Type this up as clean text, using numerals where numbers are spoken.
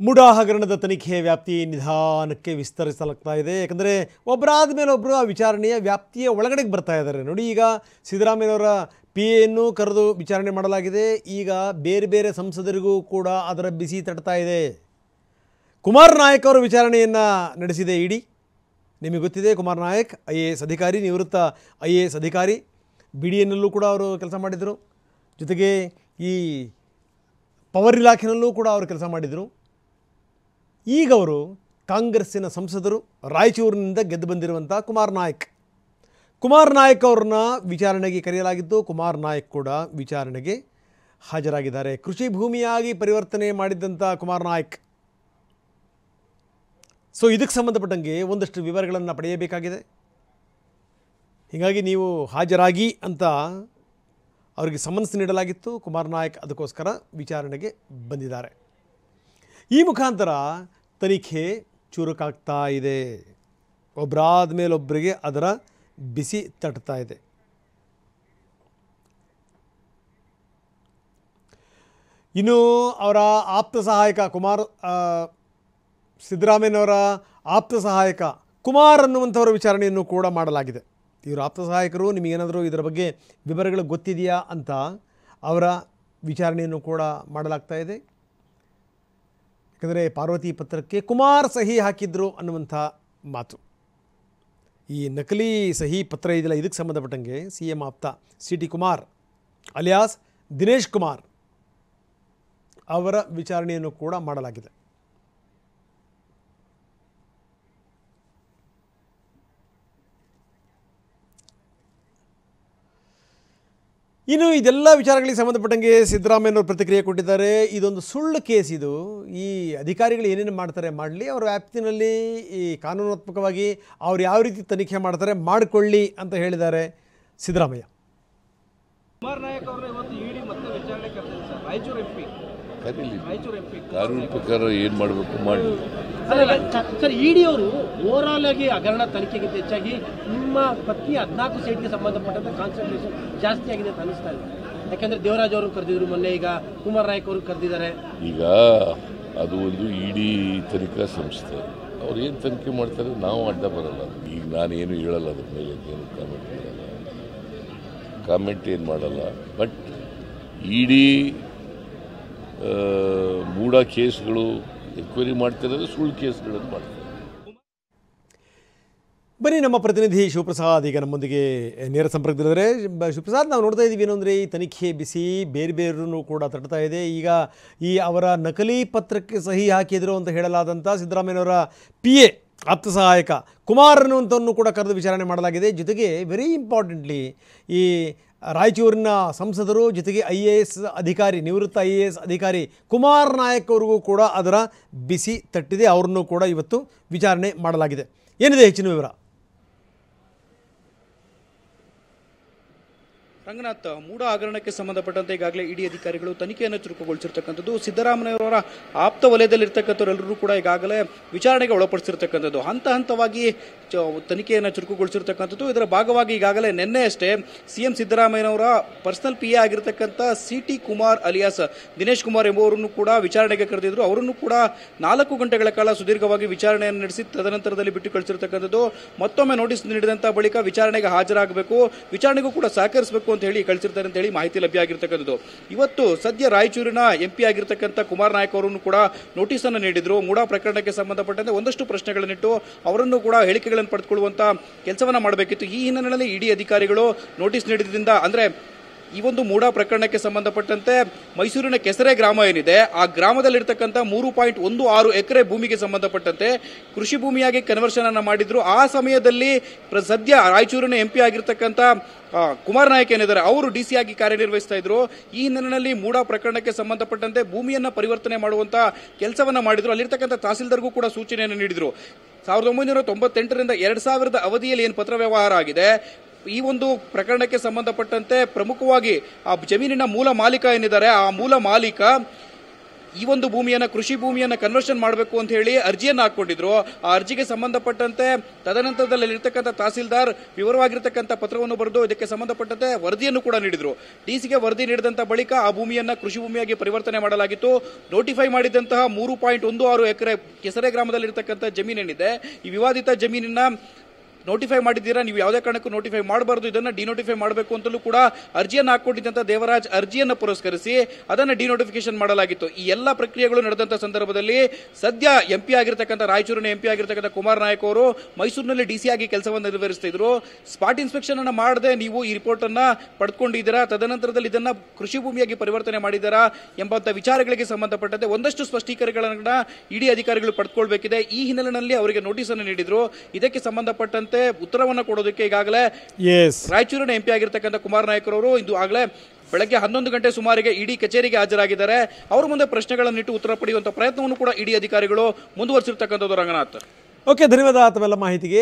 ಮುಡಾ ಹಗರಣದ ತನಿಖೆ ವ್ಯಾಪ್ತಿ ನಿಧಾನಕ್ಕೆ ವಿಸ್ತರಿಸಲಾಗ್ತಾ ಇದೆ. ಯಾಕಂದರೆ ಒಬ್ಬರಾದ ಮೇಲೆ ಒಬ್ಬರು ಆ ವಿಚಾರಣೆಯ ವ್ಯಾಪ್ತಿಯ ಒಳಗಡೆಗೆ ಬರ್ತಾ ಇದ್ದಾರೆ. ನೋಡಿ, ಈಗ ಸಿದ್ದರಾಮಯ್ಯನವರ PAಯನ್ನು ಕರೆದು ವಿಚಾರಣೆ ಮಾಡಲಾಗಿದೆ. ಈಗ ಬೇರೆ ಬೇರೆ ಸಂಸದರಿಗೂ ಕೂಡ ಅದರ ಬಿಸಿ ತಟ್ತಾ ಇದೆ. ಕುಮಾರ್ ನಾಯಕ್ ಅವರ ವಿಚಾರಣೆಯನ್ನು ನಡೆಸಿದೆ ಇಡಿ. ನಿಮಗೆ ಗೊತ್ತಿದೆ, ಕುಮಾರ್ ನಾಯಕ್ IAS ಅಧಿಕಾರಿ, ನಿವೃತ್ತ IAS ಅಧಿಕಾರಿ. BDNಲ್ಲೂ ಕೂಡ ಅವರು ಕೆಲಸ ಮಾಡಿದರು. ಜೊತೆಗೆ ಈ ಪವರ್ ಇಲಾಖೆನಲ್ಲೂ ಕೂಡ ಅವರು ಕೆಲಸ ಮಾಡಿದರು. ಈಗ ಅವರು ಕಾಂಗ್ರೆಸ್ಸಿನ ಸಂಸದರು, ರಾಯಚೂರಿನಿಂದ ಗೆದ್ದು ಬಂದಿರುವಂಥ ಕುಮಾರ್ ನಾಯಕ್ ಅವ್ರನ್ನ ವಿಚಾರಣೆಗೆ ಕರೆಯಲಾಗಿದ್ದು, ಕುಮಾರ್ ನಾಯಕ್ ಕೂಡ ವಿಚಾರಣೆಗೆ ಹಾಜರಾಗಿದ್ದಾರೆ. ಕೃಷಿ ಭೂಮಿಯಾಗಿ ಪರಿವರ್ತನೆ ಮಾಡಿದ್ದಂಥ ಕುಮಾರ್ ನಾಯಕ್. ಸೊ ಇದಕ್ಕೆ ಸಂಬಂಧಪಟ್ಟಂಗೆ ಒಂದಷ್ಟು ವಿವರಗಳನ್ನು ಪಡೆಯಬೇಕಾಗಿದೆ. ಹೀಗಾಗಿ ನೀವು ಹಾಜರಾಗಿ ಅಂತ ಅವರಿಗೆ ಸಮನ್ಸ್ ನೀಡಲಾಗಿತ್ತು. ಕುಮಾರ್ ನಾಯಕ್ ಅದಕ್ಕೋಸ್ಕರ ವಿಚಾರಣೆಗೆ ಬಂದಿದ್ದಾರೆ. ಈ ಮುಖಾಂತರ ತನಿಖೆ ಚುರುಕಾಗ್ತಾ ಇದೆ. ಒಬ್ಬರಾದ ಮೇಲೊಬ್ಬರಿಗೆ ಅದರ ಬಿಸಿ ತಟ್ತಾ ಇದೆ. ಇನ್ನು ಅವರ ಆಪ್ತ ಸಹಾಯಕ ಸಿದ್ದರಾಮಯ್ಯನವರ ಆಪ್ತ ಸಹಾಯಕ ಕುಮಾರ್ ಅನ್ನುವಂಥವರ ವಿಚಾರಣೆಯನ್ನು ಕೂಡ ಮಾಡಲಾಗಿದೆ. ಇವರು ಆಪ್ತ ಸಹಾಯಕರು, ನಿಮಗೇನಾದರೂ ಇದರ ಬಗ್ಗೆ ವಿವರಗಳು ಗೊತ್ತಿದೆಯಾ ಅಂತ ಅವರ ವಿಚಾರಣೆಯನ್ನು ಕೂಡ ಮಾಡಲಾಗ್ತಾ ಇದೆ. ಯಾಕಂದರೆ ಪಾರ್ವತಿ ಪತ್ರಕ್ಕೆ ಕುಮಾರ್ ಸಹಿ ಹಾಕಿದ್ರು ಅನ್ನುವಂಥ ಮಾತು. ಈ ನಕಲಿ ಸಹಿ ಪತ್ರ ಇದೆಯಲ್ಲ, ಇದಕ್ಕೆ ಸಂಬಂಧಪಟ್ಟಂಗೆ CM ಆಪ್ತ CT ಕುಮಾರ್ ಅಲಿಯಾಸ್ ದಿನೇಶ್ ಕುಮಾರ್ ಅವರ ವಿಚಾರಣೆಯನ್ನು ಕೂಡ ಮಾಡಲಾಗಿದೆ. ಇನ್ನು ಇದೆಲ್ಲ ವಿಚಾರಗಳಿಗೆ ಸಂಬಂಧಪಟ್ಟಂಗೆ ಸಿದ್ದರಾಮಯ್ಯನವರು ಪ್ರತಿಕ್ರಿಯೆ ಕೊಟ್ಟಿದ್ದಾರೆ. ಇದೊಂದು ಸುಳ್ಳು ಕೇಸ್. ಇದು ಈ ಅಧಿಕಾರಿಗಳು ಏನೇನು ಮಾಡ್ತಾರೆ ಮಾಡಲಿ, ಅವರ ವ್ಯಾಪ್ತಿನಲ್ಲಿ ಈ ಕಾನೂನಾತ್ಮಕವಾಗಿ ಅವ್ರು ಯಾವ ರೀತಿ ತನಿಖೆ ಮಾಡ್ತಾರೆ ಮಾಡಿಕೊಳ್ಳಿ ಅಂತ ಹೇಳಿದ್ದಾರೆ ಸಿದ್ದರಾಮಯ್ಯ. ಕುಮಾರ್ ನಾಯಕ್ ಅವರನ್ನ ಇವತ್ತು ಇಡಿ ಮತ್ತೆ ವಿಚಾರಣೆ ಕರೆದಿದೆ ಸರ್. ರಾಯಚೂರು MP ಕಾನೂನು ಪ್ರಕಾರ ಏನು ಮಾಡಬೇಕು ಮಾಡಿ ಸರ್. ಇಡಿ ಅವರು ಓವರಾಲ್ ಆಗಿ ಹಗರಣ ತನಿಖೆಗಿಂತ ಹೆಚ್ಚಾಗಿ ನಿಮ್ಮ ಪತ್ನಿ 14 ಸೈಟ್ಗೆ ಸಂಬಂಧಪಟ್ಟಂತ ಕಾನ್ಸಂಟ್ರೇಷನ್ ಜಾಸ್ತಿ ಆಗಿದೆ ಅಂತ ಅನಿಸ್ತಾ ಇದೆ. ಯಾಕಂದ್ರೆ ದೇವರಾಜ್ ಅವರು ಕರೆದಿದ್ರು ಮೊನ್ನೆ, ಈಗ ಕುಮಾರ್ ನಾಯಕ್ ಅವರು ಕರೆದಿದ್ದಾರೆ. ಈಗ ಅದು ಒಂದು ಇಡಿ ತನಿಖಾ ಸಂಸ್ಥೆ, ಅವ್ರು ಏನು ತನಿಖೆ ಮಾಡ್ತಾರೆ ನಾವು ಅಡ್ಡ ಬರಲ್ಲ. ಈಗ ನಾನೇನು ಹೇಳಲ್ಲ, ಅದ್ರ ಮೇಲೆ ಏನು ಕಾಮೆಂಟ್ ಏನು ಮಾಡಲ್ಲ. ಬಟ್ ಇಡಿ ಮೂಢ ಕೇಸ್ಗಳು ಎನ್ಕ್ವೈರಿ ಮಾಡ್ತಿರೋದು ಸುಳ್ಳು ಕೇಸ್ಗಳನ್ನು ಮಾಡ್ತಾರೆ. ಬನ್ನಿ, ನಮ್ಮ ಪ್ರತಿನಿಧಿ ಶಿವಪ್ರಸಾದ್ ಈಗ ನಮ್ಮೊಂದಿಗೆ ನೇರ ಸಂಪರ್ಕದಲ್ಲಿದ್ದಾರೆ. ಶಿವಪ್ರಸಾದ್, ನಾವು ನೋಡ್ತಾ ಇದ್ದೀವಿ ಏನಂದರೆ ಈ ತನಿಖೆ ಬಿಸಿ ಬೇರೆ ಬೇರೆಯೂ ಕೂಡ ತಟ್ತಾ ಇದೆ. ಈಗ ಈ ಅವರ ನಕಲಿ ಪತ್ರಕ್ಕೆ ಸಹಿ ಹಾಕಿದ್ರು ಅಂತ ಹೇಳಲಾದಂಥ ಸಿದ್ದರಾಮಯ್ಯನವರ PA ಆಪ್ತ ಸಹಾಯಕ ಕುಮಾರ್ ಅನ್ನುವಂಥವನ್ನು ಕೂಡ ಕರೆದು ವಿಚಾರಣೆ ಮಾಡಲಾಗಿದೆ. ಜೊತೆಗೆ ವೆರಿ ಇಂಪಾರ್ಟೆಂಟ್ಲಿ ಈ ರಾಯಚೂರಿನ ಸಂಸದರು, ಜೊತೆಗೆ IAS ಅಧಿಕಾರಿ, ನಿವೃತ್ತ IAS ಅಧಿಕಾರಿ ಕುಮಾರ್ ನಾಯಕ್ ಅವ್ರಿಗೂ ಕೂಡ ಅದರ ಬಿಸಿ ತಟ್ಟಿದೆ. ಅವ್ರನ್ನೂ ಕೂಡ ಇವತ್ತು ವಿಚಾರಣೆ ಮಾಡಲಾಗಿದೆ. ಏನಿದೆ ಹೆಚ್ಚಿನ ವಿವರ? ರಂಗನಾಥ್, ಮೂಢ ಹಗರಣಕ್ಕೆ ಸಂಬಂಧಪಟ್ಟಂತೆ ಈಗಾಗಲೇ ಇಡಿ ಅಧಿಕಾರಿಗಳು ತನಿಖೆಯನ್ನು ಚುರುಕುಗೊಳಿಸಿರ್ತಕ್ಕಂಥದ್ದು. ಸಿದ್ದರಾಮಯ್ಯವರ ಆಪ್ತ ವಲಯದಲ್ಲಿರ್ತಕ್ಕಂಥವರೆಲ್ಲರೂ ಕೂಡ ಈಗಾಗಲೇ ವಿಚಾರಣೆಗೆ ಒಳಪಡಿಸಿರ್ತಕ್ಕಂಥದ್ದು. ಹಂತ ಹಂತವಾಗಿ ತನಿಖೆಯನ್ನು ಚುರುಕುಗೊಳಿಸಿರ್ತಕ್ಕಂಥದ್ದು. ಇದರ ಭಾಗವಾಗಿ ಈಗಾಗಲೇ ನಿನ್ನೆ ಅಷ್ಟೇ CM ಸಿದ್ದರಾಮಯ್ಯನವರ ಪರ್ಸನಲ್ PA ಆಗಿರ್ತಕ್ಕಂಥ CT ಕುಮಾರ್ ಅಲಿಯಾಸ್ ದಿನೇಶ್ ಕುಮಾರ್ ಎಂಬುವರನ್ನು ಕೂಡ ವಿಚಾರಣೆಗೆ ಕರೆದಿದ್ರು. ಅವರನ್ನು ಕೂಡ 4 ಗಂಟೆಗಳ ಕಾಲ ಸುದೀರ್ಘವಾಗಿ ವಿಚಾರಣೆಯನ್ನು ನಡೆಸಿ ತದನಂತರದಲ್ಲಿ ಬಿಟ್ಟು ಕಳಿಸಿರ್ತಕ್ಕಂಥದ್ದು. ಮತ್ತೊಮ್ಮೆ ನೋಟಿಸ್ ನೀಡಿದಂಥ ಬಳಿಕ ವಿಚಾರಣೆಗೆ ಹಾಜರಾಗಬೇಕು, ವಿಚಾರಣೆಗೂ ಕೂಡ ಸಹಕರಿಸಬೇಕು ಅಂತ ಹೇಳಿ ಕಳಿಸಿರ್ತಾರೆ ಅಂತ ಹೇಳಿ ಮಾಹಿತಿ ಲಭ್ಯ ಆಗಿರ್ತಕ್ಕಂಥದ್ದು. ಇವತ್ತು ಸದ್ಯ ರಾಯಚೂರಿನ MP ಆಗಿರ್ತಕ್ಕಂಥ ಕುಮಾರ್ ನಾಯಕ್ ಅವರನ್ನು ಕೂಡ ನೋಟಿಸ್ ಅನ್ನು ನೀಡಿದ್ರು. ಮೂಢ ಪ್ರಕರಣಕ್ಕೆ ಸಂಬಂಧಪಟ್ಟಂತೆ ಒಂದಷ್ಟು ಪ್ರಶ್ನೆಗಳನ್ನಿಟ್ಟು ಅವರನ್ನು ಕೂಡ ಹೇಳಿಕೆಗಳನ್ನು ಪಡೆದುಕೊಳ್ಳುವಂತ ಕೆಲಸವನ್ನ ಮಾಡಬೇಕಿತ್ತು. ಈ ಹಿನ್ನೆಲೆಯಲ್ಲಿ ಇಡಿ ಅಧಿಕಾರಿಗಳು ನೋಟಿಸ್ ನೀಡಿದ್ರಿಂದ, ಅಂದ್ರೆ ಈ ಒಂದು ಮೂಢ ಪ್ರಕರಣಕ್ಕೆ ಸಂಬಂಧಪಟ್ಟಂತೆ ಮೈಸೂರಿನ ಕೆಸರೆ ಗ್ರಾಮ ಏನಿದೆ, ಆ ಗ್ರಾಮದಲ್ಲಿರ್ತಕ್ಕಂಥ 3.16 ಎಕರೆ ಭೂಮಿಗೆ ಸಂಬಂಧಪಟ್ಟಂತೆ ಕೃಷಿ ಭೂಮಿಯಾಗಿ ಕನ್ವರ್ಷನ್ ಅನ್ನ ಮಾಡಿದ್ರು. ಆ ಸಮಯದಲ್ಲಿ ಸದ್ಯ ರಾಯಚೂರಿನ MP ಆಗಿರ್ತಕ್ಕಂಥ ಕುಮಾರ್ ನಾಯಕ್ ಏನಿದ್ದಾರೆ ಅವರು DC ಆಗಿ ಕಾರ್ಯನಿರ್ವಹಿಸ್ತಾ ಇದ್ರು. ಈ ಹಿನ್ನೆಲೆಯಲ್ಲಿ ಮೂಢ ಪ್ರಕರಣಕ್ಕೆ ಸಂಬಂಧಪಟ್ಟಂತೆ ಭೂಮಿಯನ್ನ ಪರಿವರ್ತನೆ ಮಾಡುವಂತ ಕೆಲಸವನ್ನ ಮಾಡಿದ್ರು. ಅಲ್ಲಿರ್ತಕ್ಕಂಥ ತಹಸೀಲ್ದಾರ್ಗೂ ಕೂಡ ಸೂಚನೆಯನ್ನು ನೀಡಿದ್ರು. 1998ರಿಂದ 2000 ಅವಧಿಯಲ್ಲಿ ಏನು ಪತ್ರ ವ್ಯವಹಾರ ಆಗಿದೆ, ಈ ಒಂದು ಪ್ರಕರಣಕ್ಕೆ ಸಂಬಂಧಪಟ್ಟಂತೆ ಪ್ರಮುಖವಾಗಿ ಆ ಜಮೀನಿನ ಮೂಲ ಮಾಲೀಕ ಏನಿದ್ದಾರೆ, ಆ ಮೂಲ ಮಾಲೀಕ ಈ ಒಂದು ಭೂಮಿಯನ್ನ ಕೃಷಿ ಭೂಮಿಯನ್ನ ಕನ್ವರ್ಷನ್ ಮಾಡಬೇಕು ಅಂತ ಹೇಳಿ ಅರ್ಜಿಯನ್ನು ಹಾಕೊಂಡಿದ್ರು. ಆ ಅರ್ಜಿಗೆ ಸಂಬಂಧಪಟ್ಟಂತೆ ತದನಂತರದಲ್ಲಿ ಇರ್ತಕ್ಕಂಥ ತಹಸೀಲ್ದಾರ್ ವಿವರವಾಗಿರ್ತಕ್ಕಂಥ ಪತ್ರವನ್ನು ಬರೆದು ಇದಕ್ಕೆ ಸಂಬಂಧಪಟ್ಟಂತೆ ವರದಿಯನ್ನು ಕೂಡ ನೀಡಿದ್ರು. ಡಿಸಿಗೆ ವರದಿ ನೀಡಿದಂತ ಬಳಿಕ ಆ ಭೂಮಿಯನ್ನ ಕೃಷಿ ಭೂಮಿಯಾಗಿ ಪರಿವರ್ತನೆ ಮಾಡಲಾಗಿತ್ತು. ನೋಟಿಫೈ ಮಾಡಿದಂತಹ 3.16 ಎಕರೆ ಕೆಸರೆ ಗ್ರಾಮದಲ್ಲಿ ಇರ್ತಕ್ಕಂಥ ಜಮೀನೇನಿದೆ, ಈ ವಿವಾದಿತ ಜಮೀನಿನ ನೋಟಿಫೈ ಮಾಡಿದ್ದೀರಾ, ನೀವು ಯಾವುದೇ ಕಾರಣಕ್ಕೂ ನೋಟಿಫೈ ಮಾಡಬಾರದು, ಇದನ್ನ ಡಿನೋಟಿಫೈ ಮಾಡಬೇಕು ಅಂತಲೂ ಕೂಡ ಅರ್ಜಿಯನ್ನು ಹಾಕೊಂಡಿದ್ದಂತ ದೇವರಾಜ್ ಅರ್ಜಿಯನ್ನು ಪುರಸ್ಕರಿಸಿ ಅದನ್ನ ಡಿನೋಟಿಫಿಕೇಶನ್ ಮಾಡಲಾಗಿತ್ತು. ಈ ಎಲ್ಲ ಪ್ರಕ್ರಿಯೆಗಳು ನಡೆದಂತ ಸಂದರ್ಭದಲ್ಲಿ ಸದ್ಯ ಎಂಪಿ ಆಗಿರ್ತಕ್ಕಂಥ ರಾಯಚೂರಿನ ಎಂಪಿ ಆಗಿರ್ತಕ್ಕಂಥ ಕುಮಾರ್ ನಾಯಕ್ ಅವರು ಮೈಸೂರಿನಲ್ಲಿ ಡಿಸಿ ಆಗಿ ಕೆಲಸವನ್ನು ನಿರ್ವಹಿಸ್ತಿದ್ರು. ಸ್ಪಾಟ್ ಇನ್ಸ್ಪೆಕ್ಷನ್ ಅನ್ನ ಮಾಡದೆ ನೀವು ಈ ರಿಪೋರ್ಟ್ ಅನ್ನ ಪಡೆದುಕೊಂಡಿದ್ದೀರಾ, ತದನಂತರದಲ್ಲಿ ಇದನ್ನ ಕೃಷಿ ಭೂಮಿಯಾಗಿ ಪರಿವರ್ತನೆ ಮಾಡಿದ್ದೀರಾ ಎಂಬಂತ ವಿಚಾರಗಳಿಗೆ ಸಂಬಂಧಪಟ್ಟಂತೆ ಒಂದಷ್ಟು ಸ್ಪಷ್ಟೀಕರಣಗಳನ್ನ ಇಡಿ ಅಧಿಕಾರಿಗಳು ಪಡೆದುಕೊಳ್ಬೇಕಿದೆ. ಈ ಹಿನ್ನೆಲೆಯಲ್ಲಿ ಅವರಿಗೆ ನೋಟಿಸ್ ಅನ್ನು ನೀಡಿದ್ರು. ಇದಕ್ಕೆ ಸಂಬಂಧಪಟ್ಟಂತೆ ಉತ್ತರವನ್ನು ಕೊಡೋದಕ್ಕೆ ಈಗಾಗಲೇ ರಾಯಚೂರಿನ ಎಂಪಿ ಆಗಿರ್ತಕ್ಕಂಥ ಕುಮಾರ್ ನಾಯಕ್ ಅವರು ಇಂದು ಆಗಲೇ ಬೆಳಗ್ಗೆ 11 ಗಂಟೆ ಸುಮಾರಿಗೆ ಇಡಿ ಕಚೇರಿಗೆ ಹಾಜರಾಗಿದ್ದಾರೆ. ಅವರ ಮುಂದೆ ಪ್ರಶ್ನೆಗಳನ್ನಿಟ್ಟು ಉತ್ತರ ಪಡೆಯುವಂತಹ ಪ್ರಯತ್ನವನ್ನು ಕೂಡ ಇಡಿ ಅಧಿಕಾರಿಗಳು ಮುಂದುವರಿಸಿರ್ತಕ್ಕಂಥದ್ದು. ರಂಗನಾಥ್, ಓಕೆ, ಧನ್ಯವಾದ ತಮ್ಮೆಲ್ಲ ಮಾಹಿತಿಗೆ.